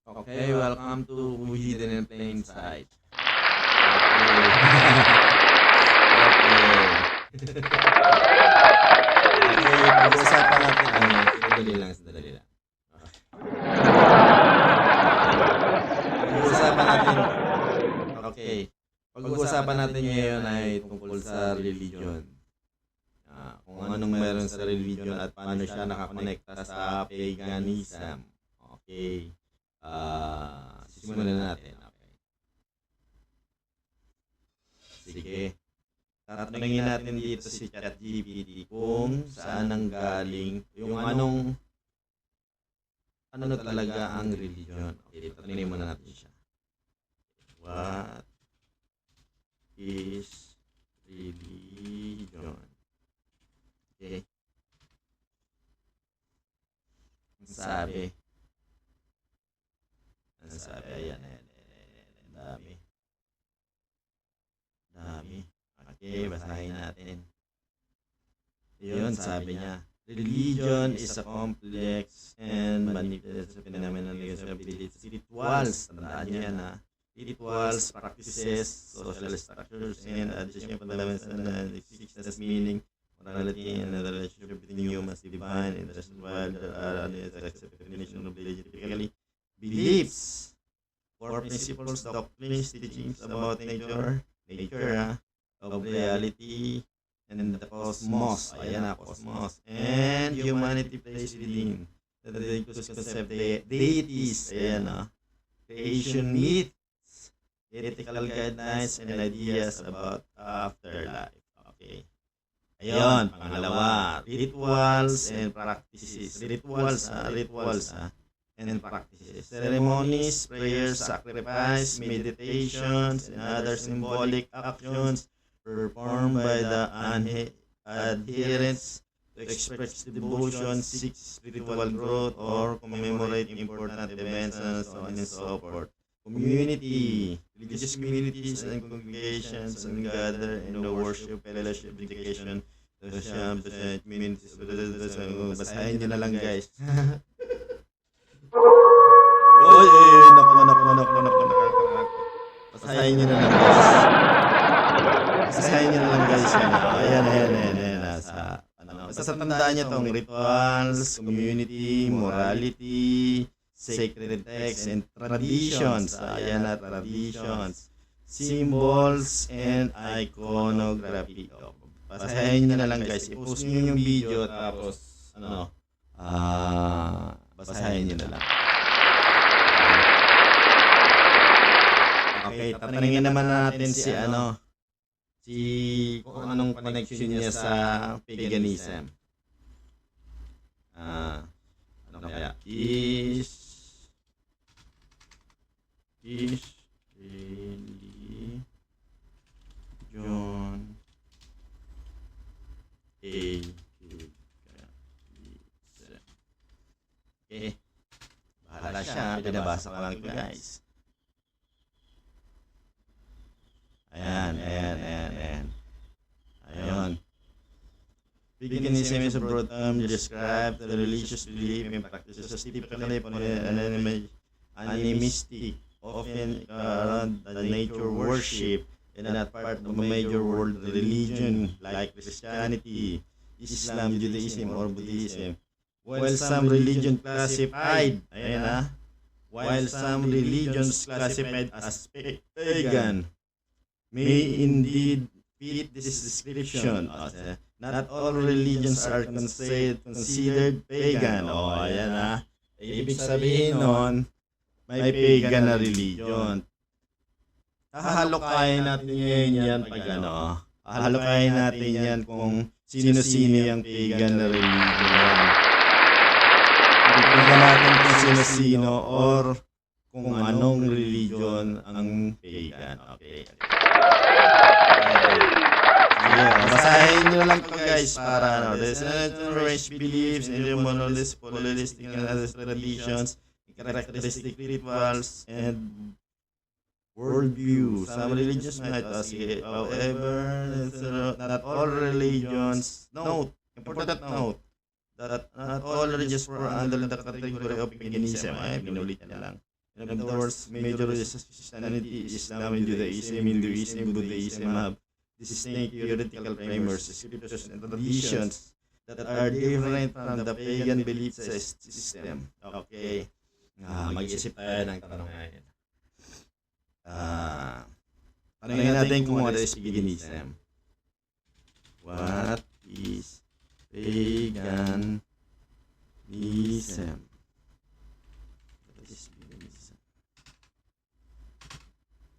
Okay, welcome to Hidden in Plain Sight. Okay. Okay, pag-uusapan natin sandali lang. Pag-uusapan natin, okay. Pag-uusapan natin ngayon ay tungkol sa religion. Kung anong meron sa religion at paano siya nakakonekta sa paganism. Okay. Simulan na natin. Okay. Sige. Tatanungin natin dito si ChatGPT kung saan nanggaling yung ano talaga ang religion. Okay, tatanungin muna natin siya. What is religion? Okay. Ang sabi, ayan. Dami. Okay, basahin natin. Yun, sabi niya, religion is a complex and manifest phenomenon of rituals. Tandaan niyo yan, ha? Rituals, practices, social structures, and additional fundamentals and existence, meaning morality and the relationship between humans, divine, and the world, definition of religion, typically beliefs, core principles, doctrines, teachings about nature, of reality, and the cosmos. Ayan na, cosmos. And humanity plays within. The concept deities. Ayan na. Creation myths, ethical guidelines, and ideas about afterlife. Okay. Ayun, pangalawa, rituals and practices. Rituals and practices. Ceremonies, prayers, sacrifice, meditations, and other symbolic actions performed by the adherents to express devotion, seek spiritual growth, or commemorate important events, and so on and so forth. Community, religious communities and congregations and gather in the worship, fellowship, education, social communities. Basahin nyo na lang, guys. Oy, naku. Basahin nyo na lang, guys. Ayan. Basta tandaan nyo tong rituals, community, morality, sacred texts, and traditions. Ayan na, traditions. Symbols, and iconography. Basahin nyo na lang, guys. I-post nyo yung video, tapos, basahin nyo na lang. Okay, tatanungin naman natin kung anong connection niya sa paganism. Ano kaya? Is religion a paganism? Okay. Bahala siya. Pinabasa ko lang ito, guys. Ayan. Paganism is a broad term to describe the religious belief and practices typically animistic, often around the nature worship, and not part of a major world religion like Christianity, Islam, Judaism, or Buddhism. While some religions classified as pagan may indeed fit this description. Not all religions are considered pagan. Ibig sabihin nun, may pagan na religion. Hahalokayin natin yan hahalokayin natin yan kung sino-sino yung pagan na religion. Ipagyan natin kung sino-sino or kung anong religion ang pagan. Okay. Basahin nyo lang ito, guys, para there's race beliefs, and monolistic, polytheistic, and other traditions, characteristic rituals, and worldview. Some religions might associate, however, not all religions. Important note, that not all religions were under the category of paganism. Pinulit niya lang. And of the world's major religions, Christianity, Islam, and Judaism, Hinduism, Buddhism have distinct theoretical frameworks, scriptures, and traditions that are different from the pagan belief system. Okay. Mag-isip tayo ng tanong ngayon. Tanongin natin kung what is paganism. What is paganism? What is paganism?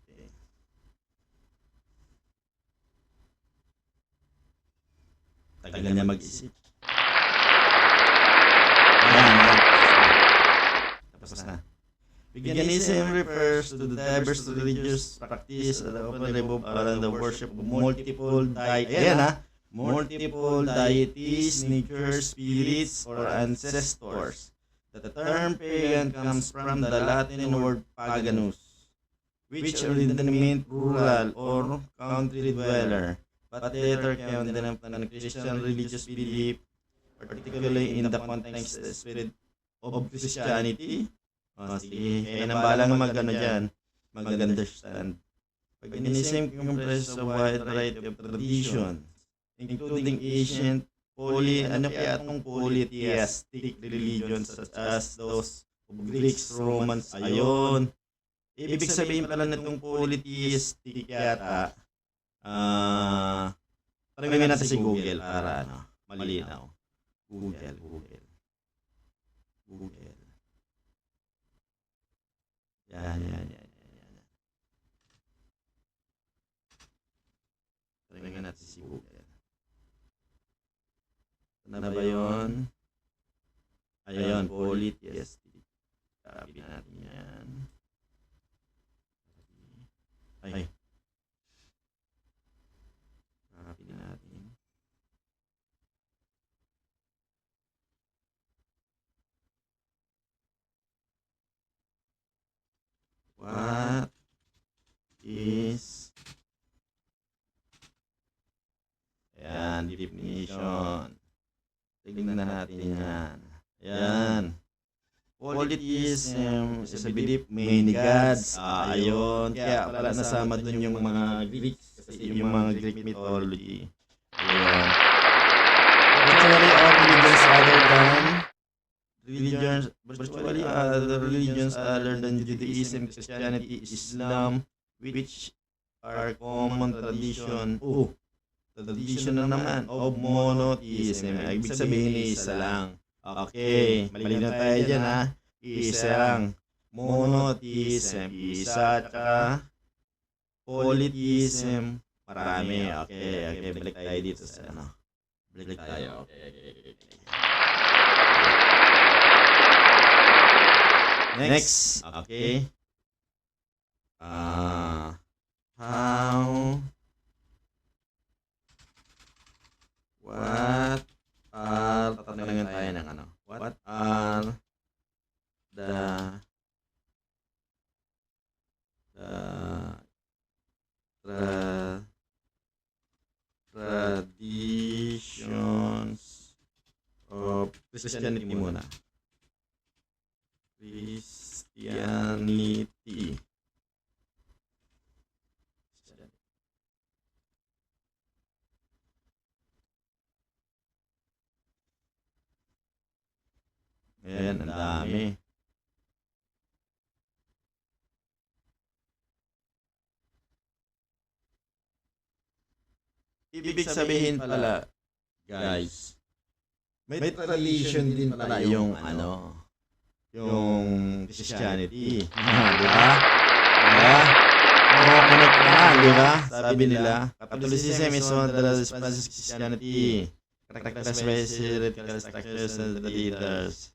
Okay. Tagal niya mag-isip. Tapos na. Paganism refers to the diverse religious practice that often revolve around the worship of multiple deities, natures, spirits, or ancestors. The term pagan comes from the Latin word paganus, which originally meant rural or country dweller, but later came the Christian religious belief, particularly in the context of the spread of Christianity. Sige, kaya nang balang mag-understand. Paganism comprises a wide variety of traditions, including ancient, polytheistic religions such as those of Greeks, Romans, ayon. Ibig sabihin pala nitong polytheistic yata, tanongin natin si Google para malinaw. Google. Yan. Tanongin natin si Google. Ano ba yun? Ayun, polytheistic. Copy natin yan. Ay. Copy natin. What is definition? Tignan natin yan. Ayan. Polytheism is a belief many gods. Ayun. Kaya pala nasama dun yung mga Greeks. Kasi yung mga Greek mythology. Ayan. Virtually all religions other than Judaism, Christianity, Islam, which are common tradition. Tradition na naman of monotheism. Ibig sabihin isa lang. Okay, malinaw tayo dyan ha. Isa lang. Monotheism, isa, tsaka polytheism, marami. Okay, balik tayo dito sa Balik tayo. Okay. Next, okay. Tatanungin tayo ng what are the traditions of Christianity muna. Christianity. Ayan, ang dami. Ibig sabihin pala, guys, may tradition din pala yung yung Christianity. Diba? Connect na, diba? Sabi nila, Catholicism is one of the responses to Christianity, characterized by theoretical structures and leaders.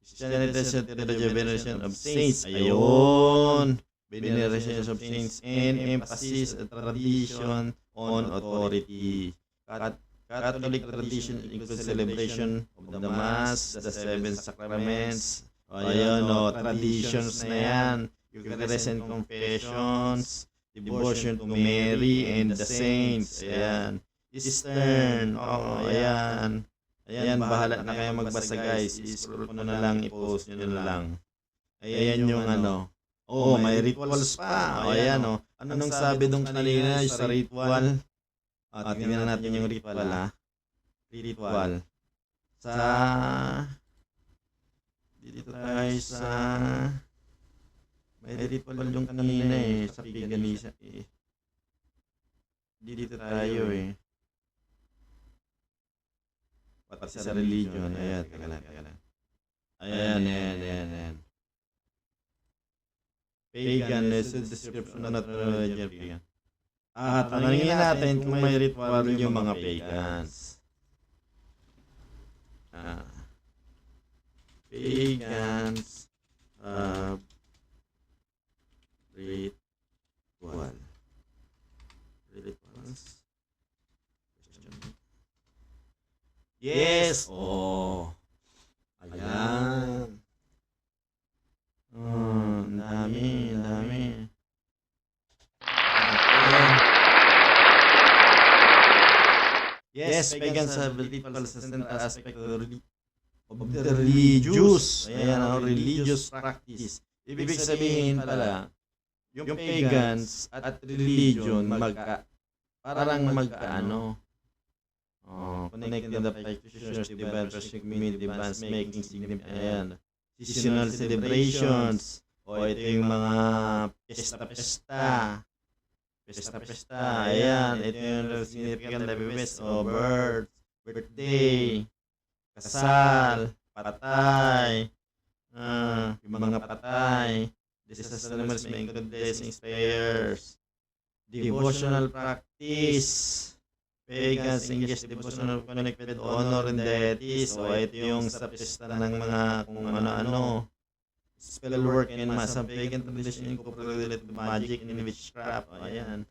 Christianity is the veneration of saints. Ayun! Veneration of saints and emphasis on tradition on authority. Catholic tradition includes celebration of the Mass, the seven sacraments. Ayun, traditions na yan. Eucharist and confessions, devotion to Mary and the saints. Ayan. Eastern. Ayan. Ayan, bahala na kayo magbasa guys. I-scroll ko na lang, i-post nyo na lang. Ayan yung ano. Oh, may rituals pa. O, ayan o. Anong sabi nung kanina sa ritual? Tingnan natin yung ritual ha. Ritual. Dito tayo sa... May ritual yung kanina eh. Sa paganism eh. Dito tayo eh. Pati sa religion. Ayan, teka lang. Ayan. Pagan is a description of religion pagan. Tanongin natin kung may ritual yung mga pagans. Pagans ritual. Rituals. Yes! Oh! Ayan. Dami. Yes, pagans have ritual central aspect of the religious. Ayan, religious practice. Ibig sabihin pala, yung pagans at religion parang magkaano. Connecting the practitioners, developers, community bands, making significant. Ayan. Seasonal celebrations. Ito yung mga pesta. Ayan. Ito yung significant events o birthday, kasal, patay, yung mga patay, disaster may include blessings, prayers, devotional practice, pagans engage devotional connected honor and deities. Ito yung sa pesta ng mga kung ano-ano. Spell work and mass. Ang pagan tradition incorporated magic and witchcraft. Ayan.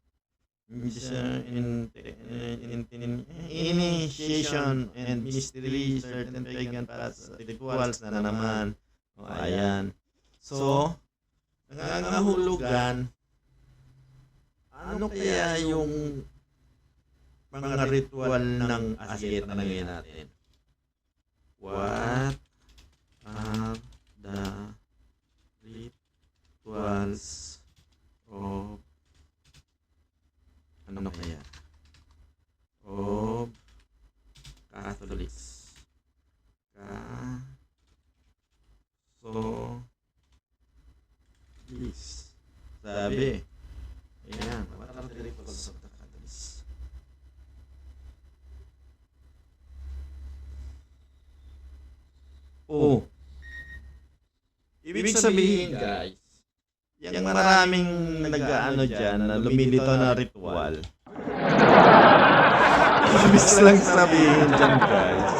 Initiation and mystery, certain pagan paths, rituals na naman. Ayan. So, nangangahulugan, ano kaya yung mga ritual ng Asir na ngayon natin? What are the rituals of ano kaya? Of Catholics. Sabi. Ayan. What are the rituals of the Catholics? Ibig sabihin guys, yung maraming nag-ano dyan na lumilito na ritual. Ibig lang sabihin dyan guys,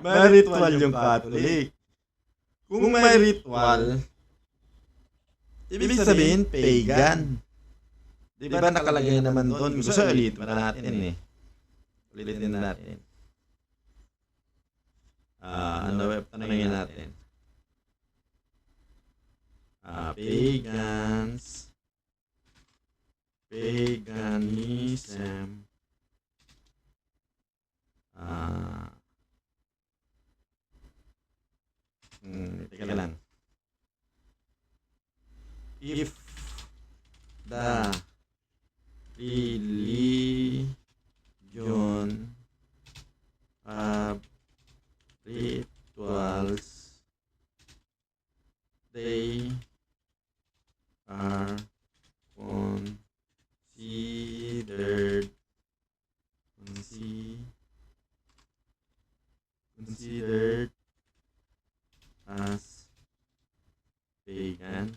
may ritual yung Catholic. Kung may ritual, ibig sabihin pagan. Diba nakalagay naman doon? Gusto ulitin natin eh. Ulitin natin. Tanongin natin. Paganism. Teka lang. If the religion have rituals, they are considered as pagan.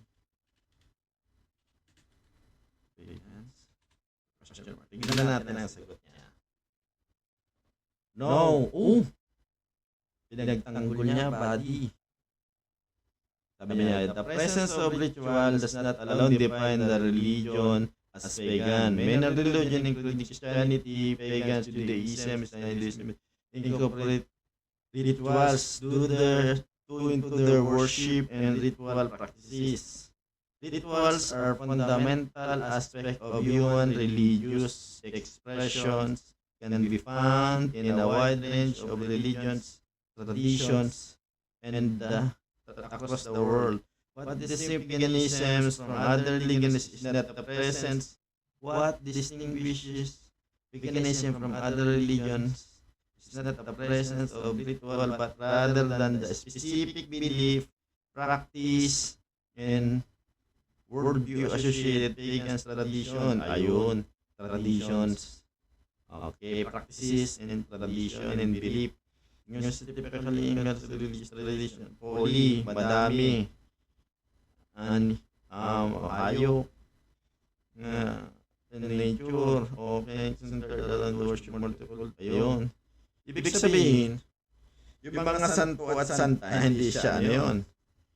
Question mark. Tingnan natin ang sagot niya. No. Pinagtanggol niya, buddy. Sabi niya, the presence of ritual does not alone define the religion as pagan. Many religions, including Christianity, pagans, Judaism, Hinduism, incorporate rituals into their worship and ritual practices. Rituals are fundamental aspect of human religious expressions, can be found in a wide range of religions, traditions, and across the world. What distinguishes paganism from other religions is not the presence. What distinguishes paganism from other religions is not the presence of ritual, but rather than the specific belief, practice, and worldview associated pagans tradition. Ayun, traditions. Okay, practices and tradition and belief. Yung typically in religious tradition, holy, madami, hayop, in nature, okay, centered around worship multiple, ayun. Ibig sabihin, yung mga santo at santa, hindi siya, ano yun,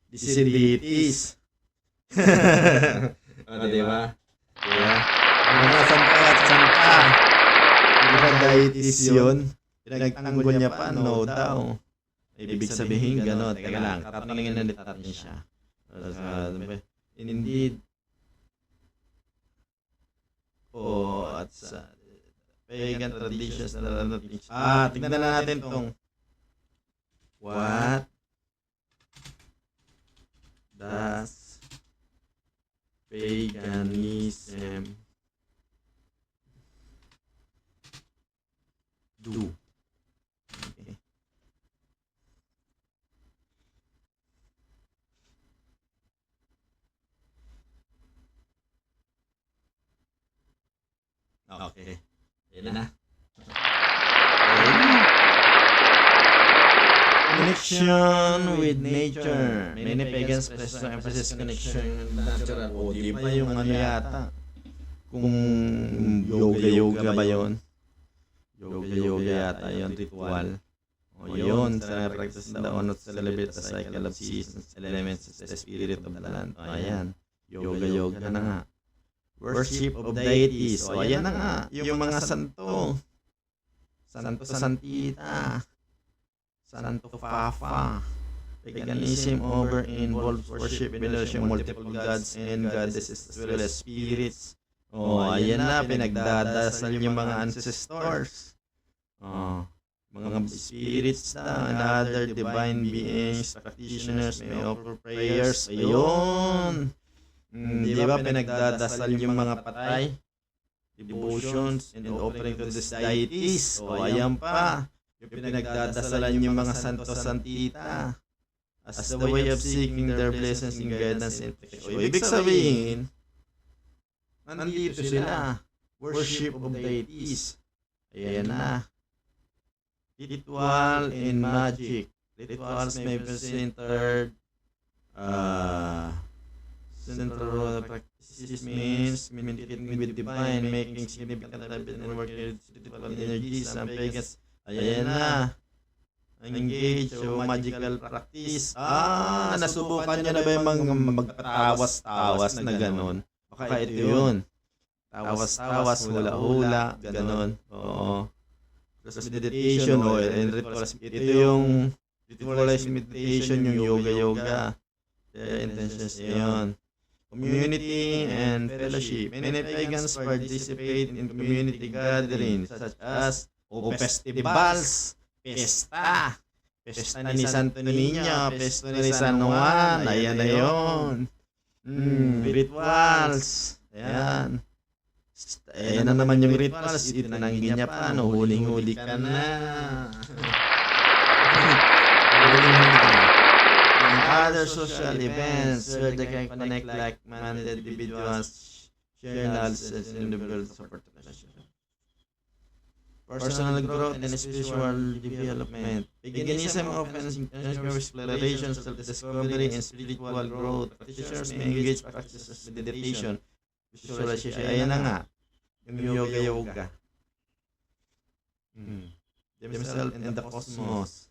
deities. Diba? Yeah. Yung mga santo at santa, hindi ba deities yun? Pinagtanggol niya pa, no daw. Ibig sabihin, gano'n. Teka lang, tatanungin na natin siya. Indeed, at sa pagan traditions na natin. Tignan na natin tong what does paganism do? Okay. Okay. Yan na. Connection with nature. Many pagans place strong emphasis connection with natural. O, di ba yung ano yata? Kung yoga ba yun? Yoga yata yun, ritual. O yun, sa practice na on to celebrate the cycle of seasons, elements, the spirit of the land. O ayan, yoga na nga. Worship of deities. O ayan na nga, yung mga santo. Santo Santita. Santo Fafa. Paganism over involves worship, veneration, multiple gods and goddesses as well as spirits. O ayan na, pinagdadasal yung mga ancestors. Mga spirits na and other divine beings, practitioners may offer prayers. Ayun! Di ba pinagdadasal yung mga patay? Devotions and offering to these deities. O ayan pa, yung pinagdadasalan yung mga santo santita as the way of seeking their blessings and guidance and protection. Ibig sabihin, nandito sila. Worship of deities. Ayan na. Ritual and magic. Rituals may be centered. Central practices means communicating with divine, making significant habit and working with spiritual energies and pagans. Ayan na. Engage o magical practice. Nasubukan niya na ba yung mga magpatawas-tawas na gano'n? Baka ito yun. Tawas-tawas, hula-hula, gano'n. Oo. Plus meditation o rituals. Ito yung ritualized meditation, yung yoga-yoga. Their intentions yun. Community and fellowship. Many pagans participate in community gatherings such as festivals. Pesta ni Santo Niño, pesta ni San Juan, ayan na yun. Rituals, ayan. Ayan na naman yung rituals, itinanggi niya pa, no, huling-huli ka na. And other social events where they can connect like-minded individuals, share knowledge and develop support. Personal growth and spiritual development. Paganism often encourages exploration, self-discovery, and spiritual growth. Practitioners may engage practices with meditation, visualization. Ayan na nga, yung yoga-yoga. Themselves and the cosmos.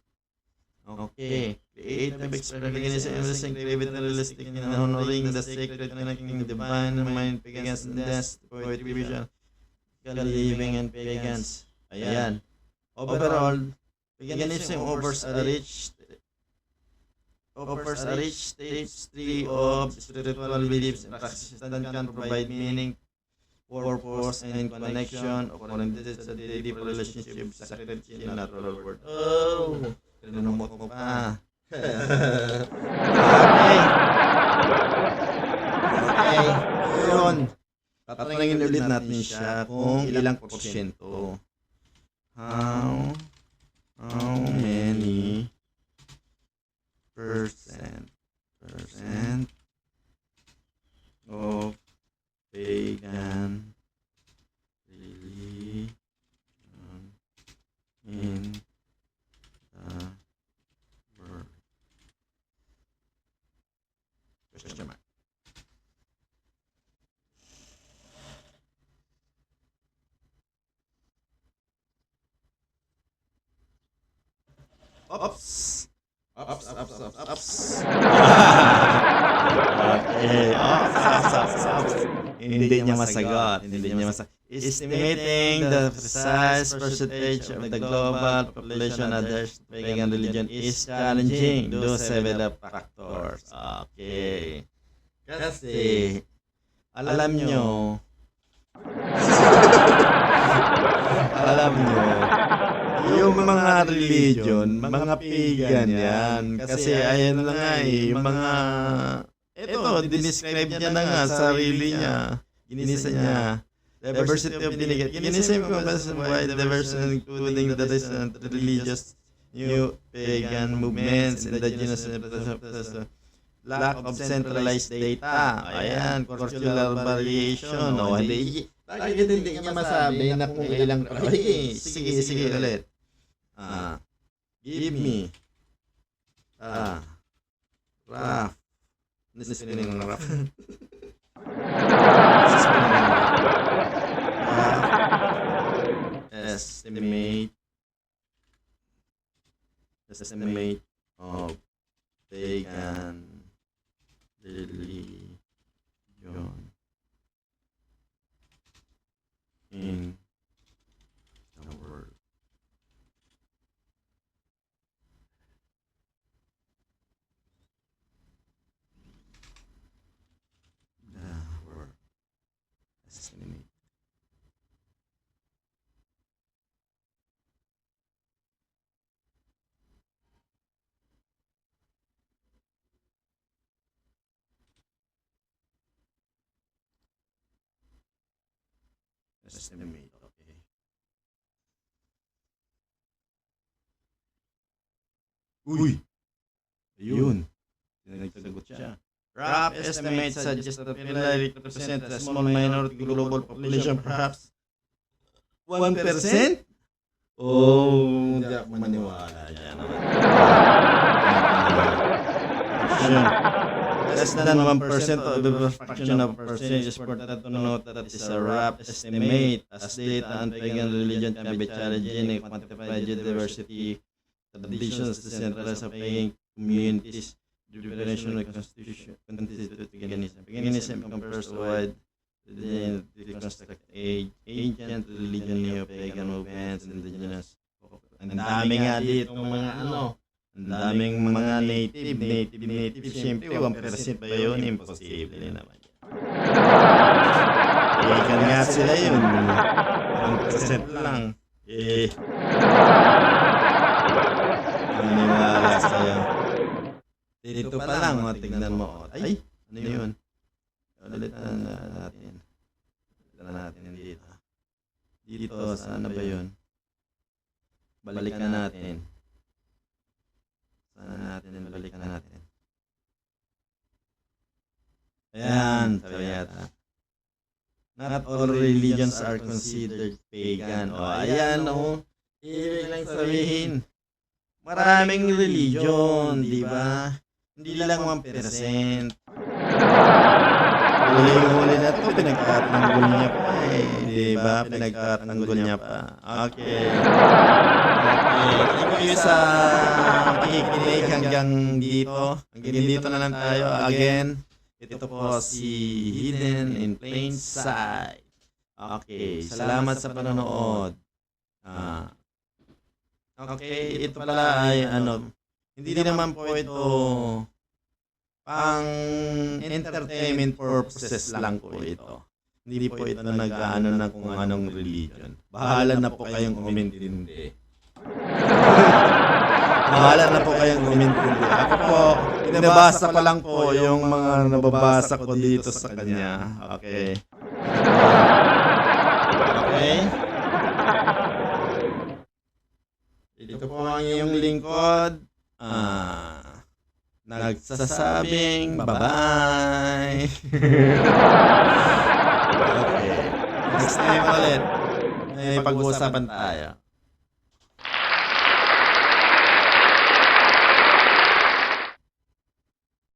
Okay. Creative paganism embracing creative and realistic in honoring the sacred, connecting the divine mind, pagans and death, poetry, vision, living and pagans. Ayan. Overall, paganism offers a rich stage tree of spiritual beliefs and practices that can provide meaning, purpose, and connection of oriented sa daily relationship sa sacred and natural world. Oh! Tinanong mo pa. Okay. ulit natin siya kung ilang porsyento. How many percent of pagan religion in the world? Question mark. Ops. Ops. Okay. Ops. Hindi niya masagot. Estimating the precise percentage of the global population others pagan religion is challenging due to several factors. Okay. Kasi, alam nyo, yung mga religion, mga pagan yan. Kasi ayan na nga mga, dinescribe niya na nga, sarili niya. Ginisa niya. Diversity of the Ginisa yung wide diversity including the recent religious new pagan movements, indigenous lack of centralized data. Ayan, cultural variation. O, hindi niya masabi na kung ilang. Sige ulit. Give me rough. This is spinning on rough. Estimate of pagan religion in the world. Estimate. Estimate, okay. Uy! Ayun. Nagsagot siya. Rough estimates suggest that Finland represents a small minority global population, perhaps 1%? Oh, hindi ako maniwala dyan. Less than 1% of the fraction of percentage is important to note that is a rough estimate, as data on pagan religion can be challenging and quantify diversity, traditions, decentralized of pagan communities, definition of constitute paganism. Paganism compares to wide reconstruct ancient religion, neo-pagan movements, indigenous. Ang dami nga dito mga ang daming mga native, siyempre 1% ba yun? Imposible naman yan. Pagan nga sila yun. 1% lang. Maniwala sa'yo. Dito pa lang, tignan mo. Ay, ano yun? Ulitan natin. Ulitan natin dito. Dito, saan na ba yun? Balikan natin. Balikan natin. Ayan, sabi yata. Not all religions are considered pagan. O, ayan, ibig lang sabihin, maraming religion, di ba? Hindi lang 1%. Huli na ito, pinagtatanggol niya pa di ba? Pinagtatanggol niya pa. Okay. Thank you sa pakikinig hanggang dito. Hanggang dito na lang tayo. Again, ito po si Hidden in Plain Sight. Okay, salamat sa panonood. Okay, ito pala ay hindi naman po ito pang entertainment purposes lang po ito. Hindi po ito nag-aano na kung anong religion. Bahala na po kayong umintindi. Bahala na po kayong umintindi. Ako po, binabasa ko lang po yung mga nababasa ko dito sa kanya. Okay. Okay? Ito po ang iyong lingkod. Nagsasabing bye-bye. Okay. Next time ulit. May pag-uusapan tayo.